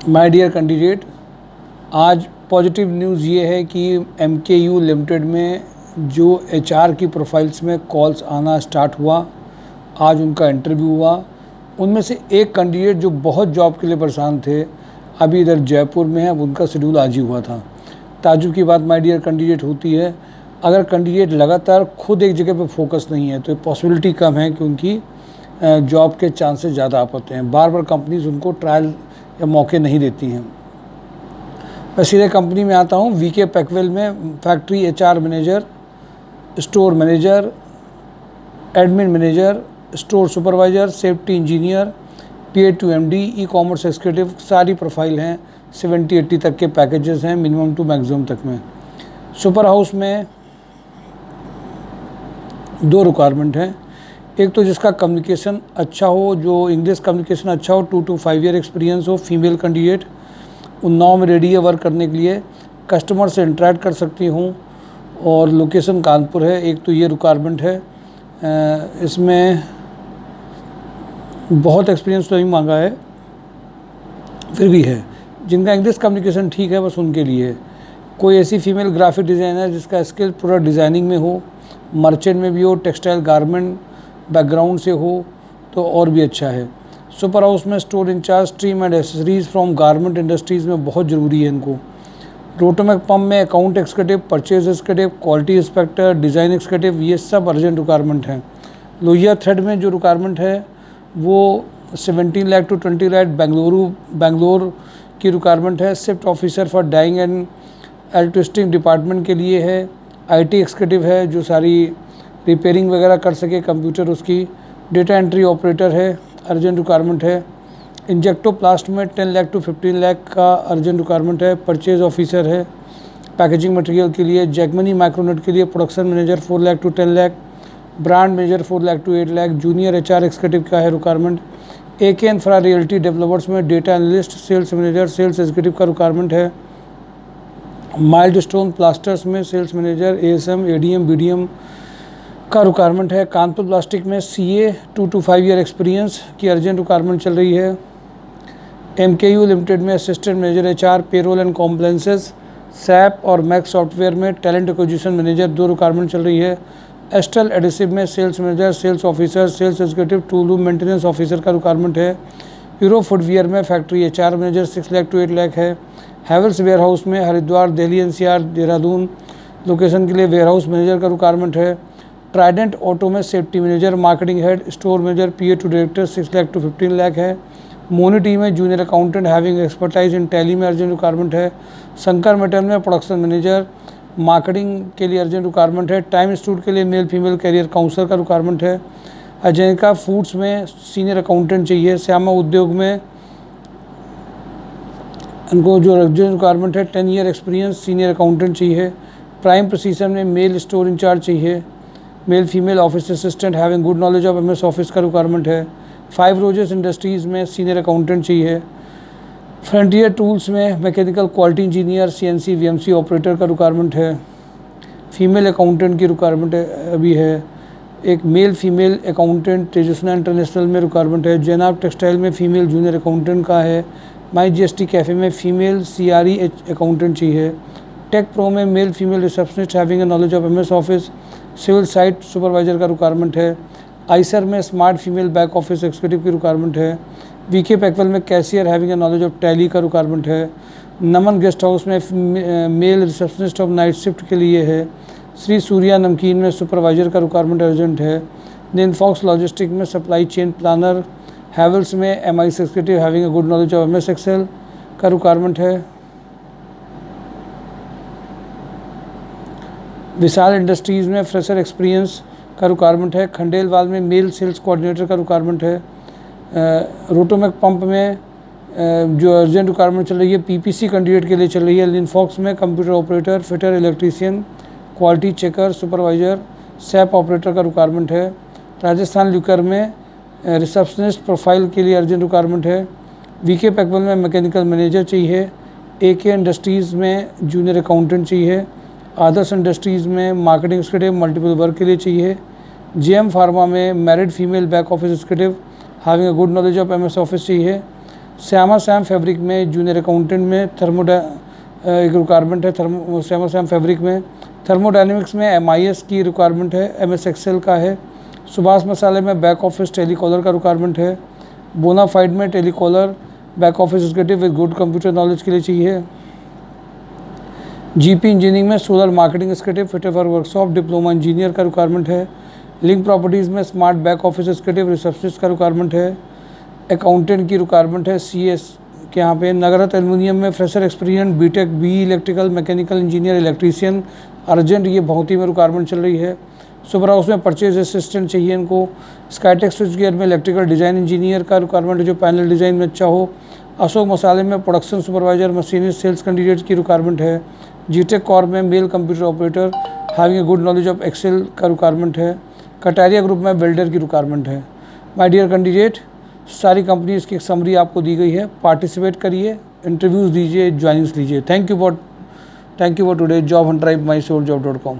My dear candidate, आज positive news ये है कि MKU लिमिटेड में जो HR की प्रोफाइल्स में कॉल्स आना स्टार्ट हुआ, आज उनका इंटरव्यू हुआ। उनमें से एक कैंडिडेट जो बहुत जॉब के लिए परेशान थे, अभी इधर जयपुर में है, अब उनका शेड्यूल आज ही हुआ था। ताज्जुब की बात माय डियर कैंडिडेट होती है, अगर कैंडिडेट लगातार खुद एक जगह पर फोकस नहीं है तो पॉसिबिलिटी कम है कि उनकी जॉब के चांसेस ज़्यादा आ पाते हैं। बार बार कंपनीज उनको ट्रायल या मौके नहीं देती हैं। मैं सीधे कंपनी में आता हूँ। VK पैकवेल में factory HR manager, store manager, admin manager, store supervisor, safety engineer, PA to MD, e-commerce executive, सारी प्रोफाइल हैं। 70-80 तक के पैकेजेस हैं, मिनिमम टू मैक्सिमम तक में। सुपर हाउस में 2 रिक्वायरमेंट हैं। एक तो जिसका कम्युनिकेशन अच्छा हो, जो इंग्लिश कम्युनिकेशन अच्छा हो, 2 to 5 ईयर एक्सपीरियंस हो, फीमेल कैंडिडेट, उन्नाव में रेडी है वर्क करने के लिए, कस्टमर से इंटरेक्ट कर सकती हूँ और लोकेशन कानपुर है। एक तो ये रिक्वायरमेंट है। इसमें बहुत एक्सपीरियंस तो नहीं मांगा है, फिर भी है। जिनका इंग्लिश कम्युनिकेशन ठीक है बस उनके लिए। कोई ऐसी फीमेल ग्राफिक डिज़ाइनर जिसका स्किल प्रोडक्ट डिज़ाइनिंग में हो, मर्चेंट में भी हो, टेक्सटाइल गारमेंट बैकग्राउंड से हो तो और भी अच्छा है। सुपर हाउस में store incharge, trim and accessories from garment industries में बहुत ज़रूरी है इनको। रोटोमैक पंप में account executive, purchase executive, quality inspector, design executive, ये सब अर्जेंट रिक्वायरमेंट हैं। लोहिया थ्रेड में जो रिक्वायरमेंट है वो 17 लाख टू 20 लाख बेंगलोर की रिक्वायरमेंट है। Shift officer for dyeing and एल्ट्विस्टिंग डिपार्टमेंट के लिए है। IT एक्सिक्यूटिव है जो सारी रिपेयरिंग वगैरह कर सके कंप्यूटर उसकी। डेटा एंट्री ऑपरेटर है, अर्जेंट रिक्वायरमेंट है। इंजेक्टोप्लास्ट में 10 लाख टू 15 लाख का अर्जेंट रिक्वायरमेंट है। परचेज ऑफिसर है पैकेजिंग मटेरियल के लिए। जैकमनी माइक्रोनेट के लिए production manager 4 lakh to 10 lakh, brand manager 4 lakh to 8 lakh. Junior HR executive का है requirement. AK infra realty developers में data analyst, sales manager, sales executive का रिक्वायरमेंट है। माइल्ड स्टोन प्लास्टर्स में sales manager, ASM, ADM, BDM का रिक्वायरमेंट है। कानपुर प्लास्टिक में CA 2 to 5 year experience की अर्जेंट रिक्वायरमेंट चल रही है। MKU लिमिटेड में assistant manager HR, payroll and compliances, SAP और मैक्स सॉफ्टवेयर में टैलेंट एक्विजिशन मैनेजर 2 रिक्वायरमेंट चल रही है। एस्टल एडिसिव में sales manager, sales officer, sales executive, tool room maintenance officer का रिक्वायरमेंट है। यूरो फुटवियर में factory HR manager 6 lakh to 8 lakh है। हैवेल्स वेयर हाउस में हरिद्वार, दिल्ली NCR, देहरादून लोकेशन के लिए वेयर हाउस मैनेजर का रिक्वायरमेंट है। ट्राइडेंट ऑटो में safety manager, marketing head, store manager, PA to director 6 lakh to 15 lakh है। मोनी टीम में junior accountant having expertise in tally में अर्जेंट रिक्वायरमेंट है। शंकर मेटल में प्रोडक्शन मैनेजर, मार्केटिंग के लिए अर्जेंट रिक्वायरमेंट है। टाइम इंस्टीट्यूट के लिए मेल फीमेल कैरियर काउंसलर का रिक्वायरमेंट है। अजैका फूड्स में सीनियर अकाउंटेंट चाहिए। श्यामा उद्योग में उनको जो अर्जेंट रिक्वायरमेंट है 10 ईयर एक्सपीरियंस सीनियर अकाउंटेंट चाहिए। प्राइम प्रिसीजन में मेल स्टोर इंचार्ज चाहिए। Male female office assistant having good knowledge of MS office का रिक्वायरमेंट है। 5 रोजेस इंडस्ट्रीज़ में सीनियर अकाउंटेंट चाहिए। फ्रंटियर टूल्स में mechanical quality engineer, CNC VMC operator का requirement है। फीमेल अकाउंटेंट की रिक्वायरमेंट अभी है। एक male female accountant Tejaswini international में रिक्वायरमेंट है। जैनाब टेक्सटाइल में फीमेल जूनियर अकाउंटेंट का है। माई GST कैफ़े में फीमेल CRE अकाउंटेंट चाहिए। टेक प्रो में male female receptionist having a knowledge of MS office, civil site supervisor का रिक्वायरमेंट है। आइसर में smart female back office executive की रिक्वायरमेंट है। VK पैकवेल में cashier having a knowledge of tally का requirement है। नमन गेस्ट हाउस में male receptionist of night shift के लिए है। श्री सूर्या नमकीन में सुपरवाइजर का रिक्वायरमेंट अर्जेंट है। निनफॉक्स लॉजिस्टिक में सप्लाई चेन प्लानर। हैवेल्स में MI executive having a good knowledge of MS excel का रिक्वायरमेंट है। विशाल इंडस्ट्रीज़ में फ्रेशर एक्सपीरियंस का रिक्वायरमेंट है। खंडेलवाल में मेल सेल्स कोऑर्डिनेटर का रिक्वायरमेंट है। रोटोमैक पंप में जो अर्जेंट रिक्वायरमेंट चल रही है PPC कैंडिडेट के लिए चल रही है। लिनफॉक्स में computer operator, fitter, electrician, quality checker, supervisor, SAP operator का रिक्वायरमेंट है। राजस्थान ल्यूकर में रिसेप्शनिस्ट प्रोफाइल के लिए अर्जेंट रिक्वायरमेंट है। VK पैकवेल में मैकेनिकल मैनेजर चाहिए। AK इंडस्ट्रीज़ में जूनियर अकाउंटेंट चाहिए। आदर्श इंडस्ट्रीज़ में मार्केटिंग एक्जीक्यूटिव मल्टीपल वर्क के लिए चाहिए। JM फार्मा में married female back office executive having a good knowledge of MS office चाहिए। श्यामा श्याम फैब्रिक में जूनियर अकाउंटेंट में एक रिक्वायरमेंट है श्यामा श्याम फैब्रिक में। थर्मोडायनेमिक्स में MIS की रिक्वायरमेंट है, MS एक्सेल का है। सुभाष मसाले में बैक ऑफिस टेलीकॉलर का रिक्वायरमेंट है। बोनाफाइड में telecaller back office executive with good computer knowledge के लिए चाहिए। GP इंजीनियरिंग में solar marketing executive fitted for workshop diploma engineer का रिक्वायरमेंट है। लिंक प्रॉपर्टीज़ में smart back office executive receptionist का रिक्वायरमेंट है। अकाउंटेंट की रिक्वायरमेंट है CS के यहाँ पे। नगरत एल्युमिनियम में fresher experience BTech BE electrical mechanical engineer electrician urgent, ये बहुत ही में रिक्वायरमेंट चल रही है। सुपर हाउस में परचेज असिस्टेंट चाहिए इनको। स्काईटेक स्विच गियर में इलेक्ट्रिकल डिज़ाइन इंजीनियर का रिक्वायरमेंट है जो पैनल डिज़ाइन में अच्छा हो। अशोक मसाले में production supervisor machinist sales candidate की रिक्वायरमेंट है। GTech कॉर्प में male computer operator having a good knowledge of excel का रिक्वायरमेंट है। कटारिया ग्रुप में वेल्डर की रिक्वायरमेंट है। माय डियर कैंडिडेट, सारी कंपनीज की एक समरी आपको दी गई है। पार्टिसिपेट करिए, इंटरव्यूज़ दीजिए, ज्वाइनिंग्स लीजिए। Thank you for today. Job hunt drive my soul जॉब.com।